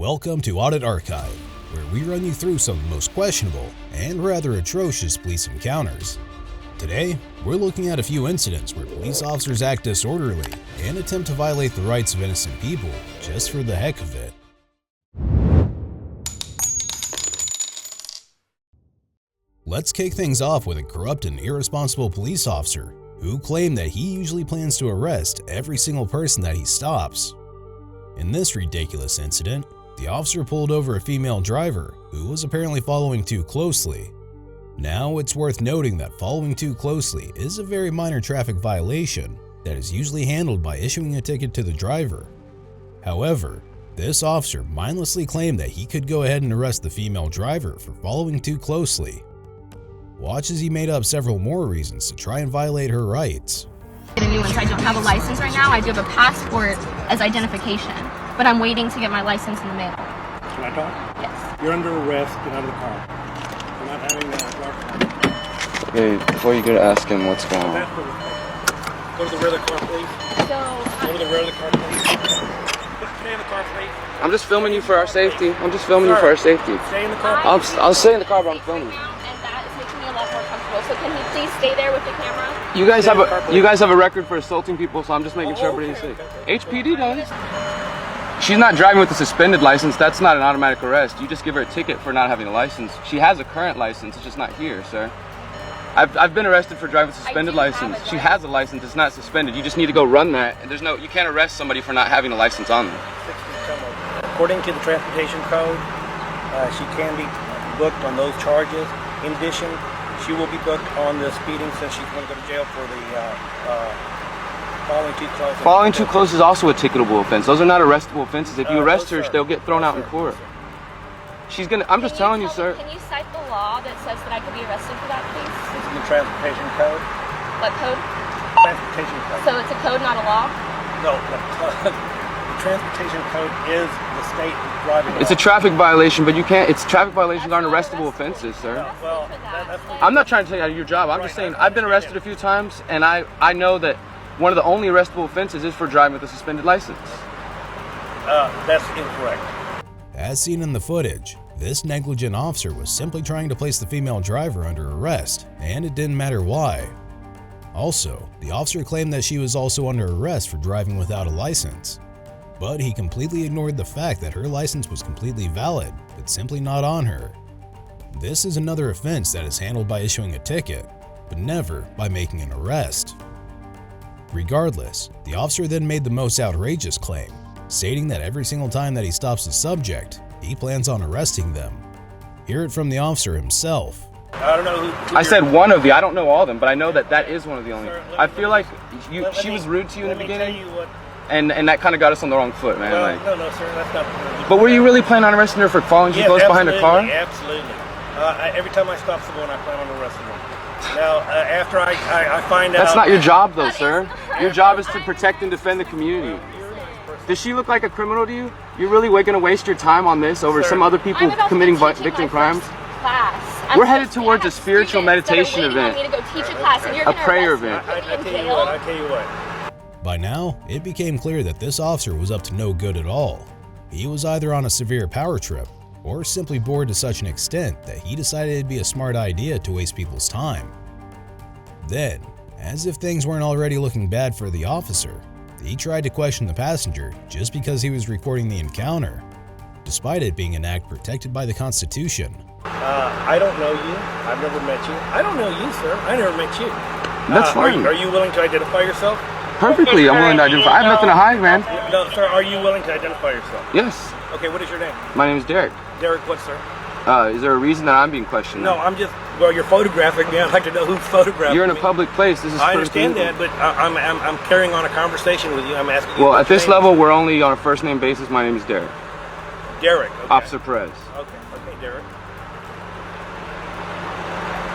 Welcome to Audit Archive, where we run you through some of the most questionable and rather atrocious police encounters. Today, we're looking at a few incidents where police officers act disorderly and attempt to violate the rights of innocent people just for the heck of it. Let's kick things off with a corrupt and irresponsible police officer who claimed that he usually plans to arrest every single person that he stops. In this ridiculous incident, the officer pulled over a female driver who was apparently following too closely. Now, it's worth noting that following too closely is a very minor traffic violation that is usually handled by issuing a ticket to the driver. However, this officer mindlessly claimed that he could go ahead and arrest the female driver for following too closely. Watch as he made up several more reasons to try and violate her rights. Get a new one, so I don't have a license right now. I do have a passport as identification, but I'm waiting to get my license in the mail. Can I talk? Yes. You're under arrest. Get out of the car. You're not having that. Okay, before you go to ask him what's going on. Go to the rear of the car, please. Go to the rear of the car, please. Stay in the car, please. I'm just filming you for our safety. I'm just filming you for our safety. Stay in the car. I'll stay in the car, but I'm filming. A lot more comfortable. So can you please stay there with the camera? You guys have a record for assaulting people, so I'm just making sure everybody's safe. HPD does. She's not driving with a suspended license. That's not an automatic arrest. You just give her a ticket for not having a license. She has a current license. It's just not here, sir. I've been arrested for driving with a suspended license. She has a license. It's not suspended. You just need to go run that. And you can't arrest somebody for not having a license on them. According to the transportation code, she can be booked on those charges. In addition, she will be booked on the speeding since she's going to go to jail for the following too close. Following too close is also a ticketable offense. Those are not arrestable offenses. If you arrest her, they'll get thrown out in court. I'm just telling you, sir. Can you cite the law that says that I could be arrested for that, please? It's in the transportation code. What code? Transportation code. So it's a code, not a law? No, the transportation code is the state driving law. It's a traffic violation, but traffic violations aren't arrestable offenses, sir. Well, I'm not trying to take out of your job. I'm just saying I've been arrested a few times, and I know that one of the only arrestable offenses is for driving with a suspended license. That's incorrect. As seen in the footage, this negligent officer was simply trying to place the female driver under arrest, and it didn't matter why. Also, the officer claimed that she was also under arrest for driving without a license. But he completely ignored the fact that her license was completely valid, but simply not on her. This is another offense that is handled by issuing a ticket, but never by making an arrest. Regardless, the officer then made the most outrageous claim, stating that every single time that he stops a subject, he plans on arresting them. Hear it from the officer himself. I don't know who I said one of the, I don't know all of them, but I know that is one of the only. I feel like she was rude to you in the beginning. And that kind of got us on the wrong foot, man. No, sir, that's not. But were you really planning on arresting her for following too close behind a car? Absolutely. Every time I stop someone, I plan on arresting them. Now, after I find out... That's not your job, though, sir. Your job is to protect and defend the community. Does she look like a criminal to you? You're really going to waste your time on this over some other people committing victim crimes? We're headed towards a spiritual meditation event, a prayer event. I tell you what. By now, it became clear that this officer was up to no good at all. He was either on a severe power trip, or simply bored to such an extent that he decided it'd be a smart idea to waste people's time. Then, as if things weren't already looking bad for the officer, he tried to question the passenger just because he was recording the encounter, despite it being an act protected by the Constitution. I don't know you. I've never met you. I don't know you, sir. I never met you. That's fine. Are you willing to identify yourself? Perfectly, I'm willing to identify. I have nothing to hide, man. No, sir, are you willing to identify yourself? Yes. Okay, what is your name? My name is Derek. Derek what, sir? Is there a reason that I'm being questioned? No, well, you're photographing me. I'd like to know who's photographing me. You're in a public place. This is I understand that, but I'm carrying on a conversation with you. I'm asking you. Well, at this level, we're only on a first name basis. My name is Derek. Derek. Okay. Officer Perez. Okay, Derek.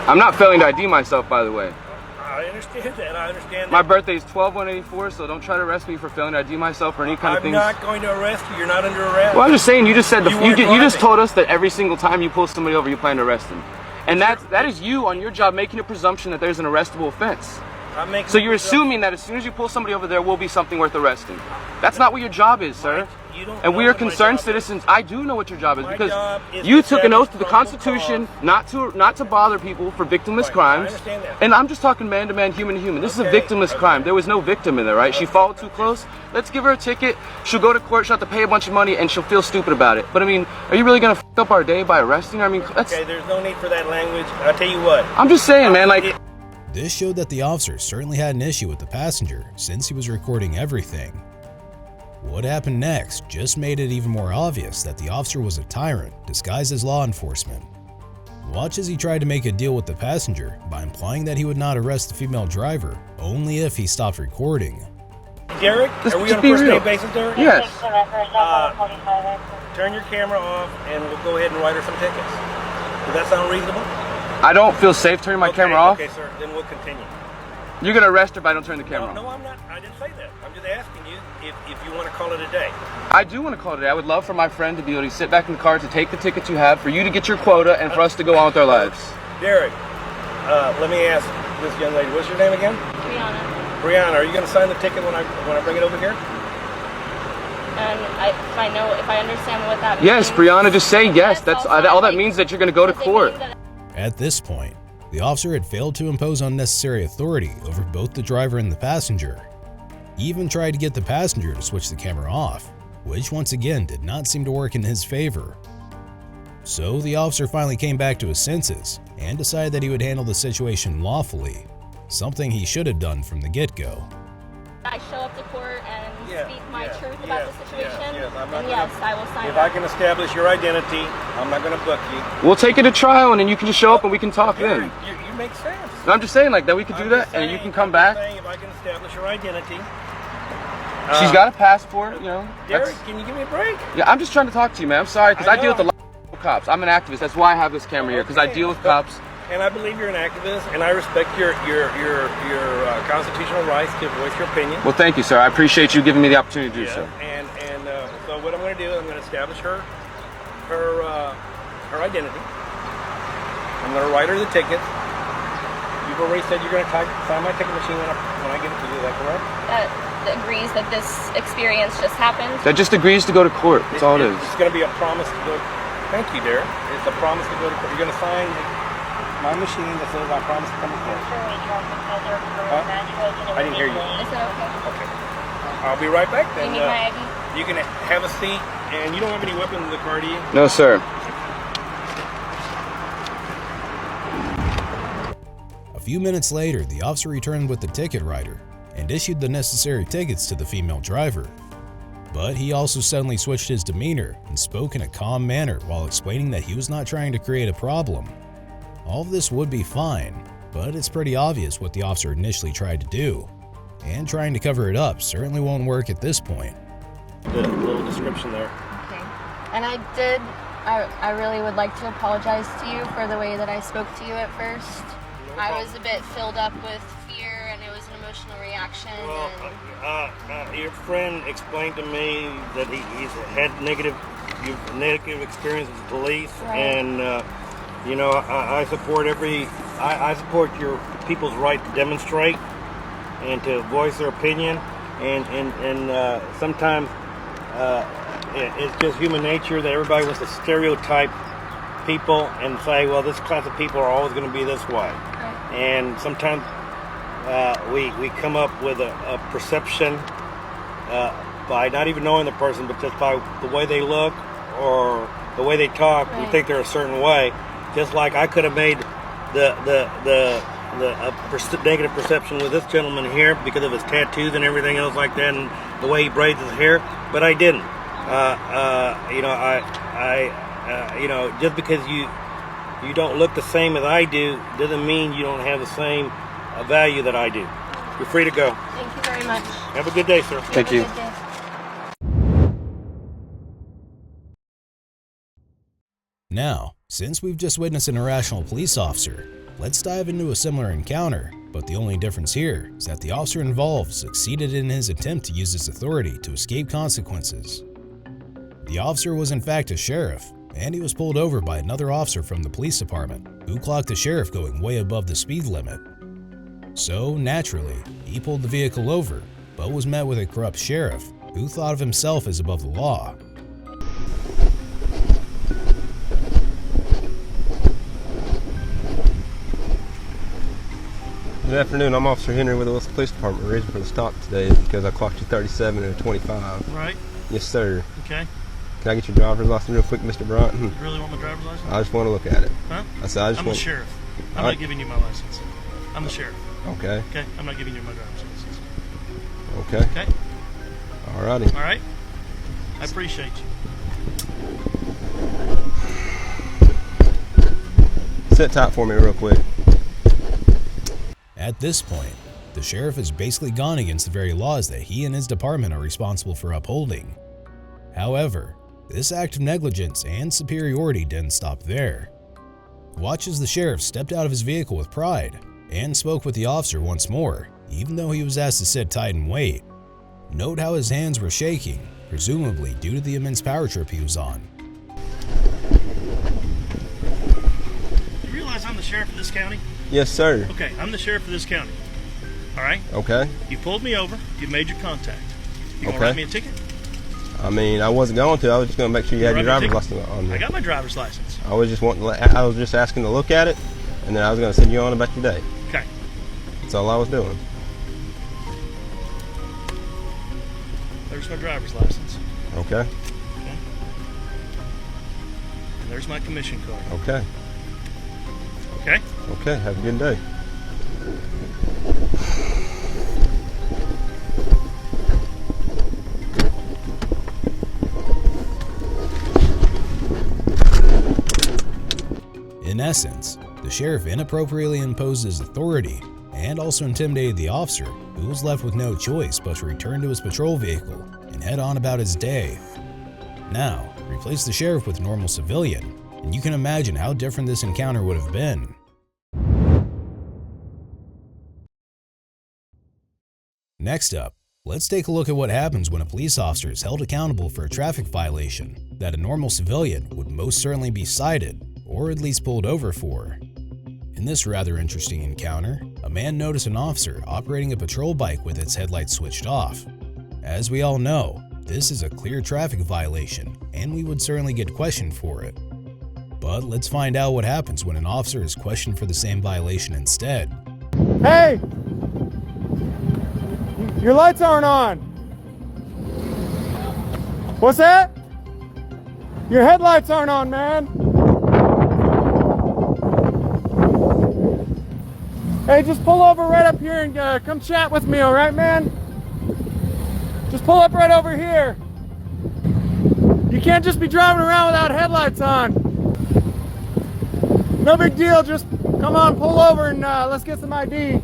I'm not failing to ID myself, by the way. I understand that. My birthday is 12/1/84, so don't try to arrest me for failing to ID myself or any kind of things. I'm not going to arrest you. You're not under arrest. Well, I'm just saying. You just said you just told us that every single time you pull somebody over, you plan to arrest them, and that is you on your job making a presumption that there's an arrestable offense. I'm making So you're this up. assuming that as soon as you pull somebody over, there will be something worth arresting. That's not what your job is, sir. You don't And know we are what my concerned job is. citizens. I do know what your job is My because job is you to took an oath to the establish Constitution probable not to bother people for victimless Right, crimes. I understand that. And I'm just talking man to man, human to human. This is a Okay, victimless okay. crime. There was no victim in there, right? She followed too close. Let's give her a ticket. She'll go to court. She'll have to pay a bunch of money, and she'll feel stupid about it. But I mean, are you really gonna f up our day by arresting her? I mean, that's. Okay, there's no need for that language. I'll tell you what. I'm just saying, man. Like. This showed that the officer certainly had an issue with the passenger since he was recording everything. What happened next just made it even more obvious that the officer was a tyrant disguised as law enforcement. Watch as he tried to make a deal with the passenger by implying that he would not arrest the female driver only if he stopped recording. Derek, Just- are we just on a be first real. name basis, Derek? Yes. Turn your camera off and we'll go ahead and write her some tickets. Does that sound reasonable? I don't feel safe turning my camera off. Okay, sir. Then we'll continue. You're gonna arrest her if I don't turn the camera No, off. I'm not. I didn't say that. I'm just asking you if you want to call it a day. I do want to call it a day. I would love for my friend to be able to sit back in the car to take the tickets you have, for you to get your quota, and for us to go on with our lives. Derek, let me ask this young lady. What's your name again? Brianna. Brianna, are you going to sign the ticket when I bring it over here? And if I understand what that means. Yes, Brianna, just say yes. That's I'll all that sign. means that you're gonna go to Does it court. mean that At this point, the officer had failed to impose unnecessary authority over both the driver and the passenger. He even tried to get the passenger to switch the camera off, which once again did not seem to work in his favor. So the officer finally came back to his senses and decided that he would handle the situation lawfully, something he should have done from the get-go. I show up to court and speak my truth yes, about the situation, yes, I'm not then gonna- yes, I will sign If that. I can establish your identity, I'm not going to book you. We'll take it to trial, and then you can just show up and we can talk Derek, then. you make sense. And I'm just saying, like, that we could do I'm that, just and you saying- can come I'm back. just saying if I can establish your identity. She's got a passport, you know. Derek, That's- can you give me a break? Yeah, I'm just trying to talk to you, man. I'm sorry, because I deal with know. the cops. I'm an activist. That's why I have this camera here, because I Okay. deal with cops. And I believe you're an activist, and I respect your constitutional rights to voice your opinion. Well, thank you, sir. I appreciate you giving me the opportunity to do so. And so what I'm going to do, I'm going to establish her identity. I'm going to write her the tickets. You've already said you're going to sign my ticket machine when I give it to you. Is that correct? That agrees that this experience just happened. That just agrees to go to court. That's all it is. It's going to be a promise to go. Thank you, Derek. It's a promise to go to court. You're going to sign my machine that says I promise to come to court. I didn't hear you. Is it okay? Okay. I'll be right back Do then. you need my ID? You can have a seat, and you don't have any weapons in the car, do you? No, sir. A few minutes later, the officer returned with the ticket writer and issued the necessary tickets to the female driver. But he also suddenly switched his demeanor and spoke in a calm manner while explaining that he was not trying to create a problem. All of this would be fine, but it's pretty obvious what the officer initially tried to do, and trying to cover it up certainly won't work at this point. The little description there. Okay. And I really would like to apologize to you for the way that I spoke to you at first. I was a bit filled up with fear, and it was an emotional reaction. Well, your friend explained to me that he's had negative experience with police, Right. and I support I support your people's right to demonstrate and to voice their opinion, and sometimes it's just human nature that everybody wants to stereotype people and say, well, this class of people are always going to be this way. And sometimes we come up with a perception by not even knowing the person, but just by the way they look or the way they talk. We Right. think they're a certain way. Just like I could have made the negative perception with this gentleman here because of his tattoos and everything else like that, and the way he braids his hair, but I didn't. Just because you don't look the same as I do doesn't mean you don't have the same value that I do. You're free to go. Thank you very much. Have a good day, sir. Thank you. Have a good day. Now, since we've just witnessed an irrational police officer, let's dive into a similar encounter, but the only difference here is that the officer involved succeeded in his attempt to use his authority to escape consequences. The officer was in fact a sheriff, and he was pulled over by another officer from the police department, who clocked the sheriff going way above the speed limit. So, naturally, he pulled the vehicle over, but was met with a corrupt sheriff who thought of himself as above the law. Good afternoon. I'm Officer Henry with the Wilson Police Department. Reason for the stop today is because I clocked you 37 and a 25. Right. Yes, sir. Okay. Can I get your driver's license real quick, Mr. Bryant? You really want my driver's license? I just want to look at it. Huh? I said I just I'm want. the sheriff. I'm All right. not giving you my license. I'm the sheriff. Okay. Okay. I'm not giving you my driver's license. Okay. Okay. Alrighty. All right. I appreciate you. Sit tight for me real quick. At this point, the sheriff has basically gone against the very laws that he and his department are responsible for upholding. However, this act of negligence and superiority didn't stop there. Watch as the sheriff stepped out of his vehicle with pride and spoke with the officer once more, even though he was asked to sit tight and wait. Note how his hands were shaking, presumably due to the immense power trip he was on. You realize I'm the sheriff of this county? Yes, sir. Okay. I'm the sheriff of this county. All right. Okay. You pulled me over. You made your contact. You gonna Okay. write me a ticket? I mean, I wasn't going to. I was just going to make sure you had your write me a driver's ticket? license on I there. got my driver's license. I was just wanting to I was just asking to look at it, and then I was going to send you on about your day. Okay. That's all I was doing. There's my driver's license. Okay. Okay. And there's my commission card. Okay. Okay. Okay. Have a good day. In essence, the sheriff inappropriately imposed his authority and also intimidated the officer, who was left with no choice but to return to his patrol vehicle and head on about his day. Now, replace the sheriff with a normal civilian, and you can imagine how different this encounter would have been. Next up, let's take a look at what happens when a police officer is held accountable for a traffic violation that a normal civilian would most certainly be cited, or at least pulled over for. In this rather interesting encounter, a man noticed an officer operating a patrol bike with its headlights switched off. As we all know, this is a clear traffic violation, and we would certainly get questioned for it. But let's find out what happens when an officer is questioned for the same violation instead. Hey! Your lights aren't on! What's that? Your headlights aren't on, man! Hey, just pull over right up here and come chat with me, alright, man? Just pull up right over here. You can't just be driving around without headlights on. No big deal, just come on, pull over and let's get some ID.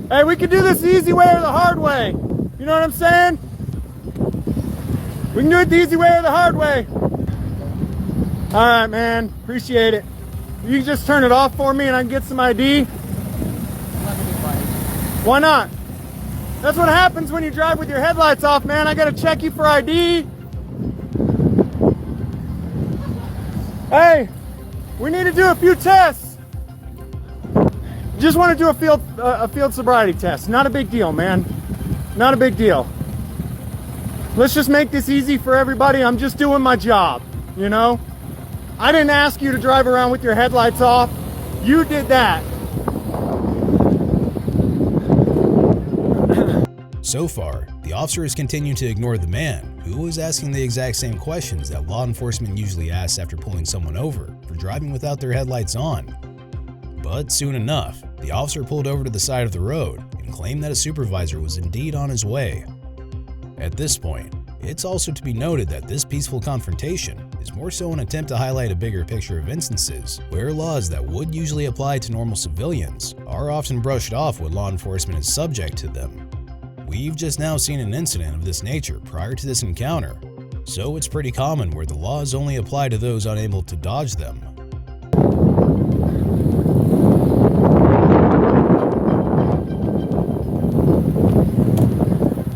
Hey, we can do this the easy way or the hard way. You know what I'm saying? We can do it the easy way or the hard way. Alright, man, appreciate it. You can just turn it off for me and I can get some ID? Why not? That's what happens when you drive with your headlights off, man. I gotta check you for ID. Hey, we need to do a few tests. Just want to do a field sobriety test. Not a big deal, man. Not a big deal. Let's just make this easy for everybody. I'm just doing my job, you know? I didn't ask you to drive around with your headlights off. You did that. So far, the officer has continued to ignore the man, who was asking the exact same questions that law enforcement usually asks after pulling someone over for driving without their headlights on. But soon enough, the officer pulled over to the side of the road and claimed that a supervisor was indeed on his way. At this point, it's also to be noted that this peaceful confrontation is more so an attempt to highlight a bigger picture of instances where laws that would usually apply to normal civilians are often brushed off when law enforcement is subject to them. We've just now seen an incident of this nature prior to this encounter, so it's pretty common where the laws only apply to those unable to dodge them.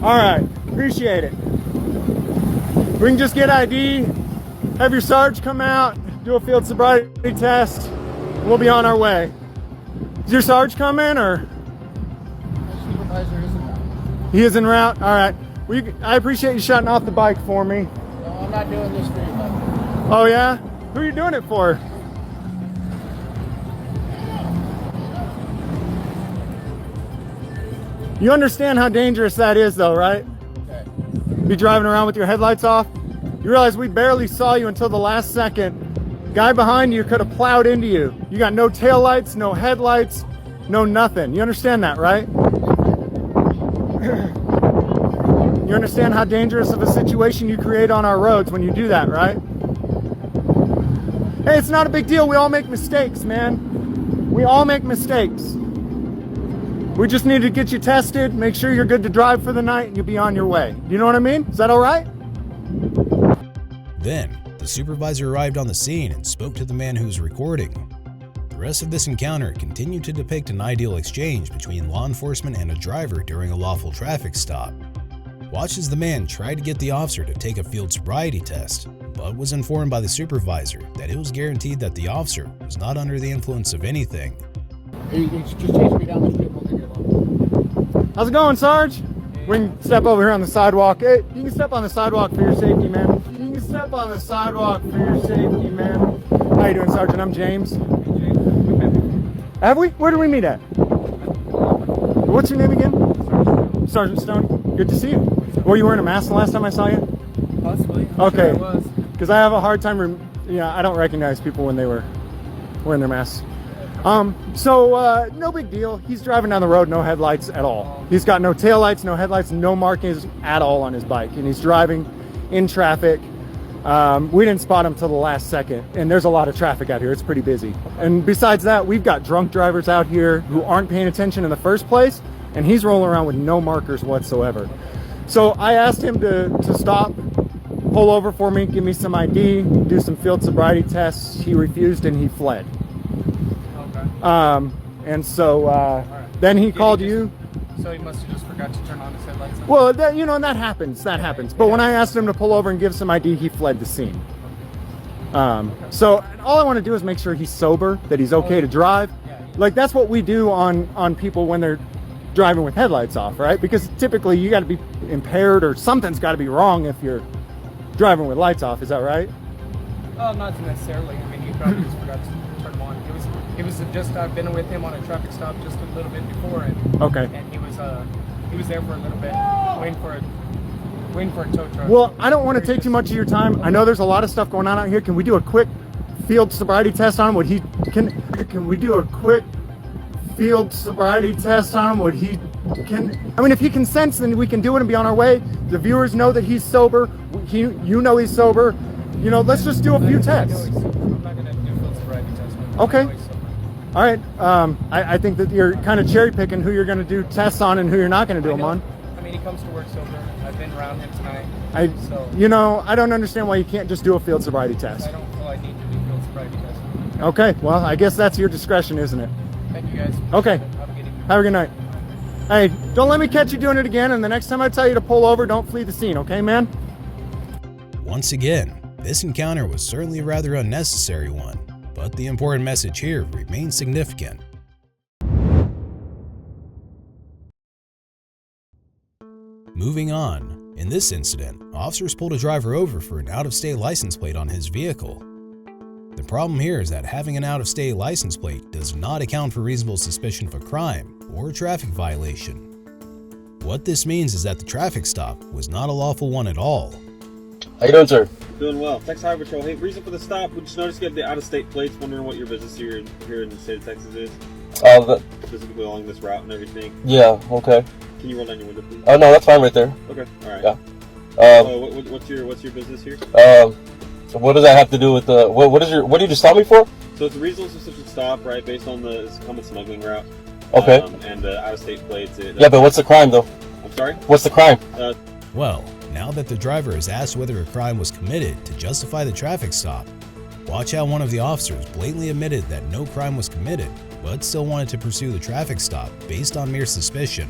Alright, appreciate it. We can just get ID, have your sarge come out, do a field sobriety test, and we'll be on our way. Did your Sarge come in, or? Supervisor is in route. He is en route? All right. Well, I appreciate you shutting off the bike for me. No, I'm not doing this for you, bud. Oh, yeah? Who are you doing it for? You understand how dangerous that is, though, right? Okay. Be driving around with your headlights off? You realize we barely saw you until the last second. Guy behind you could have plowed into you. You got no taillights, no headlights, no nothing. You understand that, right? You understand how dangerous of a situation you create on our roads when you do that, right? Hey, it's not a big deal. We all make mistakes, man. We all make mistakes. We just need to get you tested, make sure you're good to drive for the night, and you'll be on your way. You know what I mean? Is that all right? Then, the supervisor arrived on the scene and spoke to the man who was recording. The rest of this encounter continued to depict an ideal exchange between law enforcement and a driver during a lawful traffic stop. Watch as the man tried to get the officer to take a field sobriety test, but was informed by the supervisor that it was guaranteed that the officer was not under the influence of anything. You can just chase me down the street. We'll take it along. How's it going, Sarge? We can step over here on the sidewalk. Hey, you can step on the sidewalk for your safety, man. You can step on the sidewalk for your safety, man. How you doing, Sergeant? I'm James. Have we? Where did we meet at? What's your name again? Sergeant Stone. Good to see you. Were you wearing a mask the last time I saw you? Possibly. Okay. Sure I was. Because I have a hard time, I don't recognize people when they were wearing their masks. No big deal. He's driving down the road, no headlights at all. He's got no taillights, no headlights, no markings at all on his bike. And he's driving in traffic. We didn't spot him till the last second. And there's a lot of traffic out here. It's pretty busy. And besides that, we've got drunk drivers out here who aren't paying attention in the first place. And he's rolling around with no markers whatsoever. So I asked him to stop, pull over for me, give me some ID, do some field sobriety tests. He refused and he fled. Then he called you. So he must have just forgot to turn on his headlights. Well, that happens. That happens. But when I asked him to pull over and give some ID, he fled the scene. So all I want to do is make sure he's sober, that he's okay to drive. Like, that's what we do on people when they're driving with headlights off, right? Because typically you got to be impaired or something's got to be wrong if you're driving with lights off. Is that right? Not necessarily. I mean, he probably just forgot to turn them on. It was just I've been with him on a traffic stop just a little bit before, and okay. And he was there for a little bit, waiting for a tow truck. Well, I don't want to take too much of your time. I know there's a lot of stuff going on out here. Can we do a quick field sobriety test on him? Can we do a quick field sobriety test on him? I mean, if he consents, then we can do it and be on our way. The viewers know that he's sober. You know he's sober. Let's just do a few tests. I'm not gonna do field sobriety tests. Okay. All right. I think that you're kind of cherry picking who you're going to do tests on and who you're not going to do them on. I mean, he comes to work sober. I've been around him tonight. I don't understand why you can't just do a field sobriety test. I don't feel I need to do field sobriety tests. Okay. Well, I guess that's your discretion, isn't it? Thank you, guys. Okay. Have a good evening. Have a good night. Hey, don't let me catch you doing it again. And the next time I tell you to pull over, don't flee the scene. Okay, man? Once again, this encounter was certainly a rather unnecessary one. But the important message here remains significant. Moving on, in this incident, officers pulled a driver over for an out-of-state license plate on his vehicle. The problem here is that having an out-of-state license plate does not account for reasonable suspicion of a crime or a traffic violation. What this means is that the traffic stop was not a lawful one at all. How you doing, sir? Doing well. Texas Highway Patrol. Hey, reason for the stop, we just noticed you have the out-of-state plates. Wondering what your business here in the state of Texas is. Specifically along this route and everything. Yeah, okay. Can you roll down your window, please? Oh, no, that's fine right there. Okay, alright. Yeah. What's your business here? So what does that have to do with the, what do you just stop me for? So it's a reasonable suspicion stop, right, based on it's a common smuggling route. Okay. And the out-of-state plates. Yeah, but what's the crime, though? I'm sorry? What's the crime? Well, now that the driver is asked whether a crime was committed to justify the traffic stop, watch how one of the officers blatantly admitted that no crime was committed, but still wanted to pursue the traffic stop based on mere suspicion.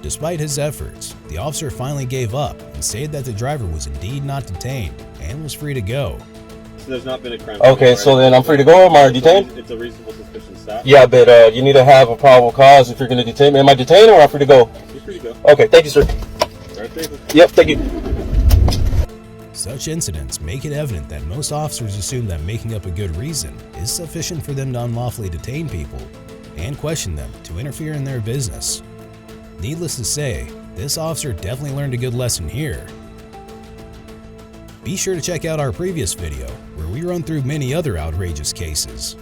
Despite his efforts, the officer finally gave up and stated that the driver was indeed not detained and was free to go. there's not been a crime. Okay, so then I'm free to go. Am I detained? It's a reasonable suspicion stop. Yeah, but you need to have a probable cause if you're going to detain me. Am I detained or am I free to go? You're free to go. Okay, thank you, sir. Right there. Yep, thank you. Such incidents make it evident that most officers assume that making up a good reason is sufficient for them to unlawfully detain people and question them to interfere in their business. Needless to say, this officer definitely learned a good lesson here. Be sure to check out our previous video, where we run through many other outrageous cases.